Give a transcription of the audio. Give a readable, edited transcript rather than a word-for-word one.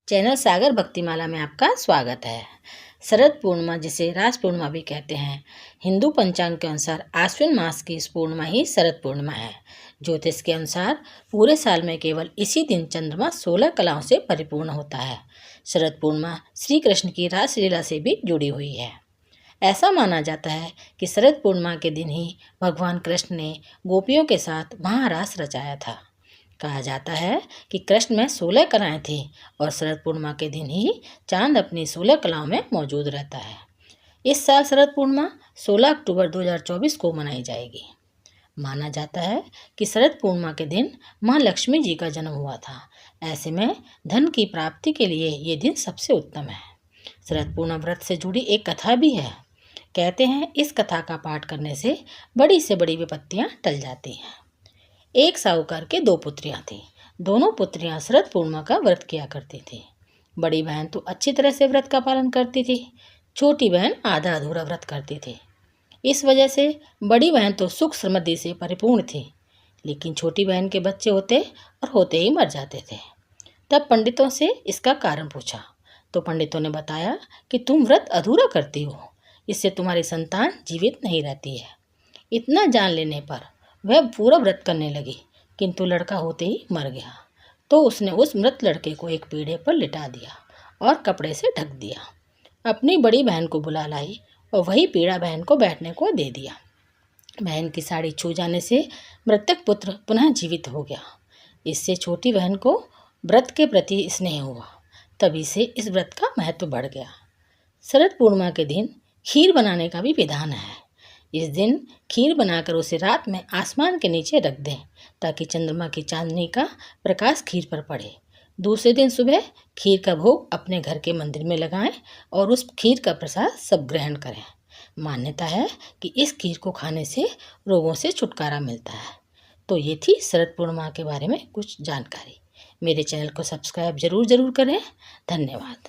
Channel सागर भक्तिमाला में आपका स्वागत है। शरद पूर्णिमा, जिसे रास पूर्णिमा भी कहते हैं, हिंदू पंचांग के अनुसार आश्विन मास की इस पूर्णिमा ही शरद पूर्णिमा है। ज्योतिष के अनुसार पूरे साल में केवल इसी दिन चंद्रमा 16 कलाओं से परिपूर्ण होता है। शरद पूर्णिमा श्री कृष्ण की रासलीला से भी जुड़ी हुई है। ऐसा माना जाता है कि शरद पूर्णिमा के दिन ही भगवान कृष्ण ने गोपियों के साथ महारास रचाया था। कहा जाता है कि कृष्ण में 16 कलाएं थी और शरद पूर्णिमा के दिन ही चांद अपनी 16 कलाओं में मौजूद रहता है। इस साल शरद पूर्णिमा 16 अक्टूबर 2024 को मनाई जाएगी। माना जाता है कि शरद पूर्णिमा के दिन माँ लक्ष्मी जी का जन्म हुआ था। ऐसे में धन की प्राप्ति के लिए ये दिन सबसे उत्तम है। शरद पूर्णिमा व्रत से जुड़ी एक कथा भी है। कहते हैं इस कथा का पाठ करने से बड़ी से बड़ी विपत्तियाँ टल जाती हैं। एक साहूकार के 2 पुत्रियां थीं। दोनों पुत्रियां शरद पूर्णिमा का व्रत किया करती थी। बड़ी बहन तो अच्छी तरह से व्रत का पालन करती थी, छोटी बहन आधा अधूरा व्रत करती थी। इस वजह से बड़ी बहन तो सुख समृद्धि से परिपूर्ण थी, लेकिन छोटी बहन के बच्चे होते ही मर जाते थे। तब पंडितों से इसका कारण पूछा तो पंडितों ने बताया कि तुम व्रत अधूरा करती हो, इससे तुम्हारी संतान जीवित नहीं रहती है। इतना जान लेने पर वह पूरा व्रत करने लगी, किंतु लड़का होते ही मर गया। तो उसने उस मृत लड़के को एक पीढ़े पर लिटा दिया और कपड़े से ढक दिया। अपनी बड़ी बहन को बुला लाई और वही पीढ़ा बहन को बैठने को दे दिया। बहन की साड़ी छू जाने से मृतक पुत्र पुनः जीवित हो गया। इससे छोटी बहन को व्रत के प्रति स्नेह हुआ। तभी से इस व्रत का महत्व बढ़ गया। शरद पूर्णिमा के दिन खीर बनाने का भी विधान है। इस दिन खीर बनाकर उसे रात में आसमान के नीचे रख दें, ताकि चंद्रमा की चांदनी का प्रकाश खीर पर पड़े। दूसरे दिन सुबह खीर का भोग अपने घर के मंदिर में लगाएं और उस खीर का प्रसाद सब ग्रहण करें। मान्यता है कि इस खीर को खाने से रोगों से छुटकारा मिलता है। तो ये थी शरद पूर्णिमा के बारे में कुछ जानकारी। मेरे चैनल को सब्सक्राइब जरूर करें। धन्यवाद।